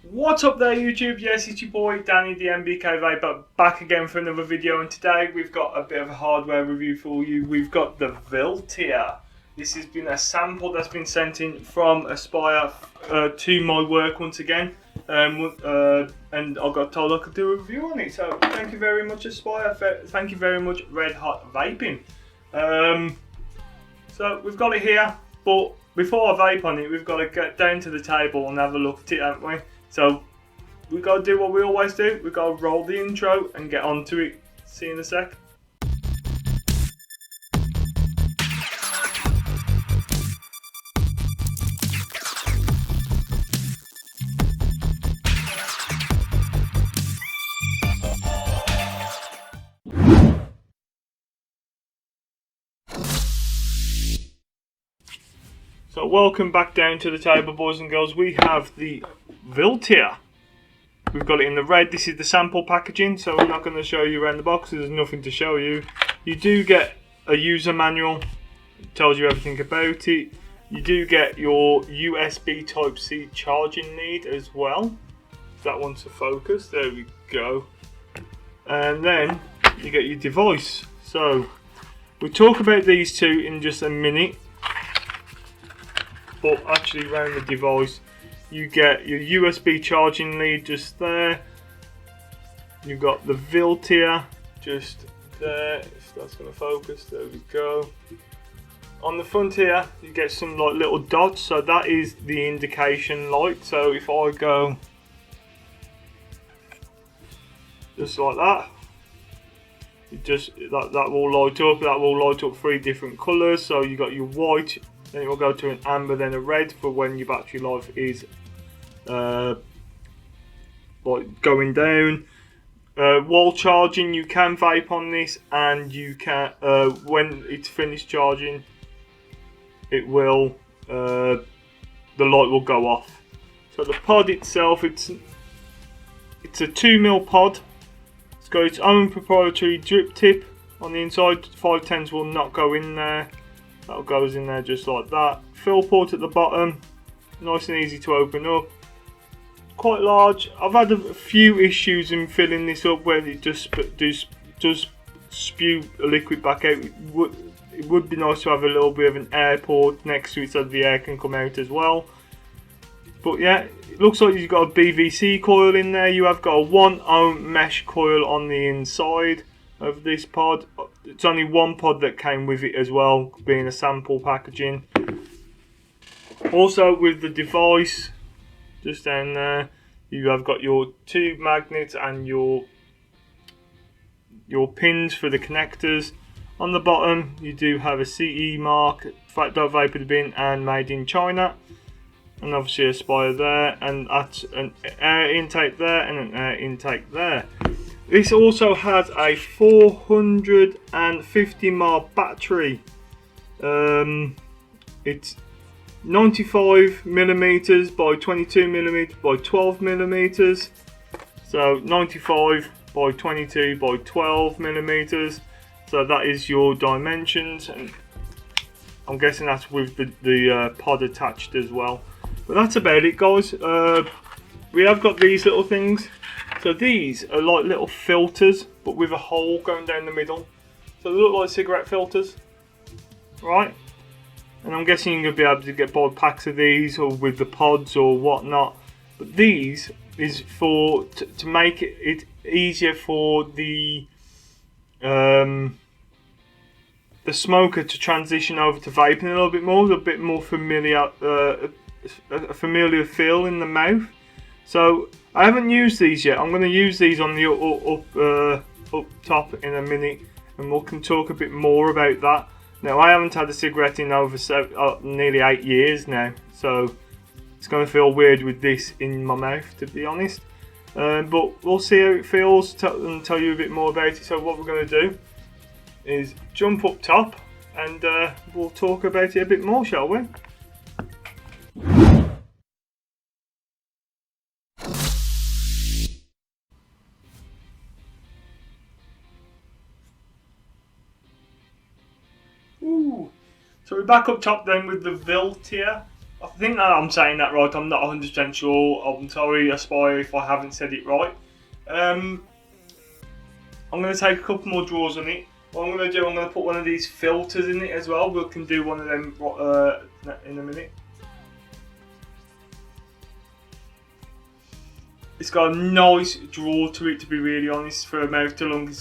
What's up there YouTube? Yes, it's your boy Danny the MBKVAPER back again for another video, and today we've got a bit of a hardware review for you. We've got the vilter. This has been a sample that's been sent in from Aspire to my work once again, and I got told I could do a review on it, so thank you very much Aspire, thank you very much Red Hot Vaping. So we've got it here, but before I vape on it, we've got to get down to the table and have a look at it, haven't we? So we've got to do what we always do. We've got to roll the intro and get on to it. See you in a sec. So welcome back down to the table, boys and girls. We have the vilter. We've got it in the red. This is the sample packaging, so I'm not going to show you around the box. There's nothing to show you. You do get a user manual. It tells you everything about it. You do get your USB Type-C charging lead as well. If that wants to focus, there we go. And then you get your device. So we'll talk about these two in just a minute. But actually around the device you get your USB charging lead just there. You've got the vilter just there, if that's going to focus, there we go. On the front here you get some like little dots, so that is the indication light. So if I go just like that, it just that will light up. That will light up 3 different colours. So you got your white, then it will go to an amber, then a red for when your battery life is like going down. While charging, you can vape on this, and you can when it's finished charging, it will the light will go off. So the pod itself, it's a 2mm pod. It's got its own proprietary drip tip on the inside. 510s will not go in there. That goes in there just like that. Fill port at the bottom, nice and easy to open up. Quite large. I've had a few issues in filling this up where it just spew a liquid back out. It would be nice to have a little bit of an air port next to it so the air can come out as well. But yeah, it looks like you've got a BVC coil in there. You have got a 1-ohm mesh coil on the inside of this pod. It's only one pod that came with it as well, being a sample packaging. Also with the device, just down there, you have got your 2 magnets and your pins for the connectors. On the bottom you do have a CE mark, Fat Dog Vapor Bin and made in China. And obviously a Aspire there, and that's an air intake there and an air intake there. This also has a 450 mAh battery. It's 95mm by 22mm by 12mm. So 95 by 22 by 12mm. So that is your dimensions, and I'm guessing that's with the pod attached as well. But that's about it, guys. We have got these little things. So these are like little filters, but with a hole going down the middle. So they look like cigarette filters, right? And I'm guessing you're going to be able to get buy packs of these, or with the pods or whatnot. But these is for to make it easier for the smoker to transition over to vaping a little bit more, a bit more familiar, a familiar feel in the mouth. So I haven't used these yet. I'm going to use these on the up top in a minute, and we can talk a bit more about that. Now, I haven't had a cigarette in over nearly 8 years now, so it's going to feel weird with this in my mouth, to be honest. But we'll see how it feels and tell you a bit more about it. So what we're going to do is jump up top, and we'll talk about it a bit more, shall we? So we're back up top then with the vilter. I think that I'm saying that right. I'm not 100% sure. I'm sorry, Aspire, if I haven't said it right. I'm going to take a couple more draws on it. What I'm going to do, I'm going to put one of these filters in it as well. We can do one of them in a minute. It's got a nice draw to it, to be really honest, for a mouth to lung.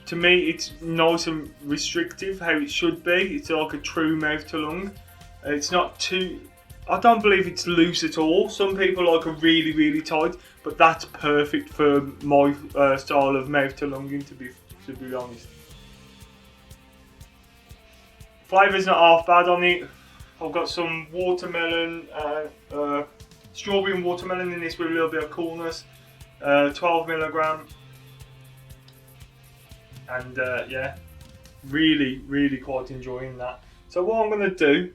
To me, it's nice and restrictive, how it should be. It's like a true mouth to lung. It's not too... I don't believe it's loose at all. Some people like a really, really tight, but that's perfect for my style of mouth to lunging, to be honest. Flavour's not half bad on it. I've got some watermelon, strawberry and watermelon in this with a little bit of coolness. 12 milligram. And yeah, really, really quite enjoying that. So what I'm going to do,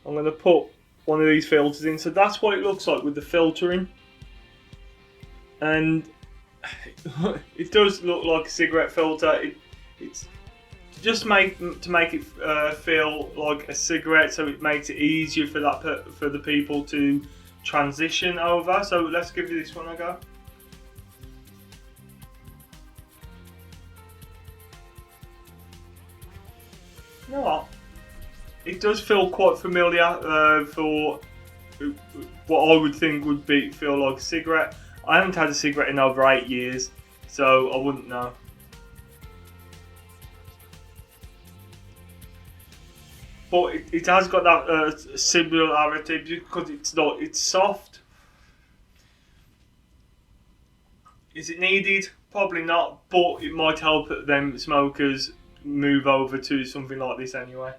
I'm going to put one of these filters in. So that's what it looks like with the filtering. And it does look like a cigarette filter. It's just to make it feel like a cigarette, so it makes it easier for the people to transition over. So let's give this one a go. You know what? It does feel quite familiar for what I would think would feel like a cigarette. I haven't had a cigarette in over 8 years, so I wouldn't know. But it has got that similarity because it's soft. Is it needed? Probably not, but it might help them smokers move over to something like this anyway.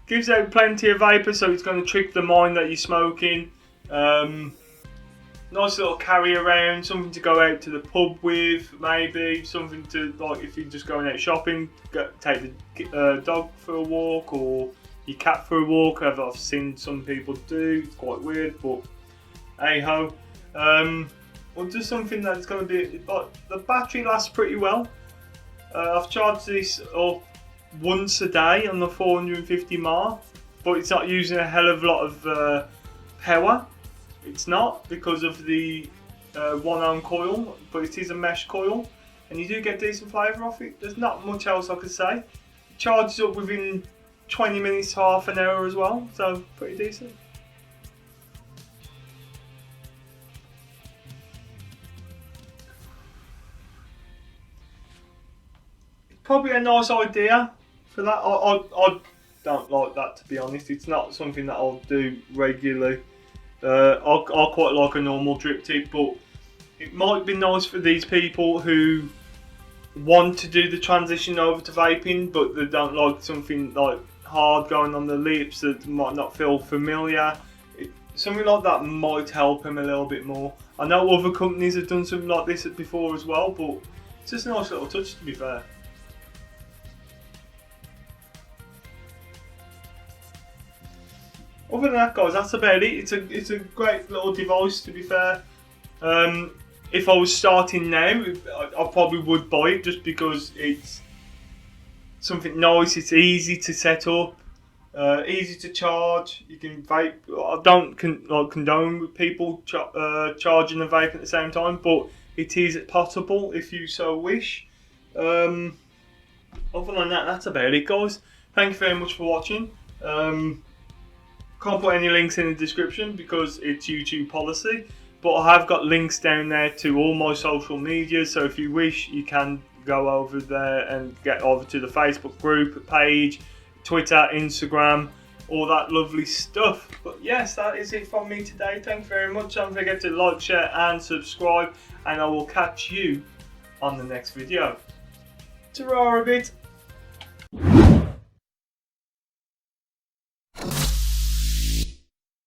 Gives out plenty of vapour, so it's going to trick the mind that you're smoking. Nice little carry around, something to go out to the pub with, maybe something to, like, if you're just going out shopping, take the dog for a walk or your cat for a walk. I've seen some people do. It's quite weird, but hey ho. Or just something that's going to be, like, the battery lasts pretty well. I've charged this up once a day on the 450 mAh, but it's not using a hell of a lot of power. It's not, because of the 1 ohm coil, but it is a mesh coil, and you do get decent flavour off it. There's not much else I could say. It charges up within 20 minutes, half an hour as well, so pretty decent. It's probably a nice idea for that. I don't like that, to be honest. It's not something that I'll do regularly. I quite like a normal drip tip, but it might be nice for these people who want to do the transition over to vaping, but they don't like something like hard going on the lips that might not feel familiar. Something like that might help them a little bit more. I know other companies have done something like this before as well, but it's just a nice little touch, to be fair. Other than that, guys, that's about it. It's a great little device, to be fair. If I was starting now, I probably would buy it just because it's something nice. It's easy to set up, easy to charge. You can vape. I don't condone with people charging and vaping at the same time, but it is possible if you so wish. Other than that, that's about it, guys. Thank you very much for watching. Can't put any links in the description because it's YouTube policy, but I have got links down there to all my social media, so if you wish you can go over there and get over to the Facebook group page, Twitter, Instagram, all that lovely stuff. But yes, that is it from me today. Thank you very much. Don't forget to like, share and subscribe, and I will catch you on the next video. Ta-ra a bit.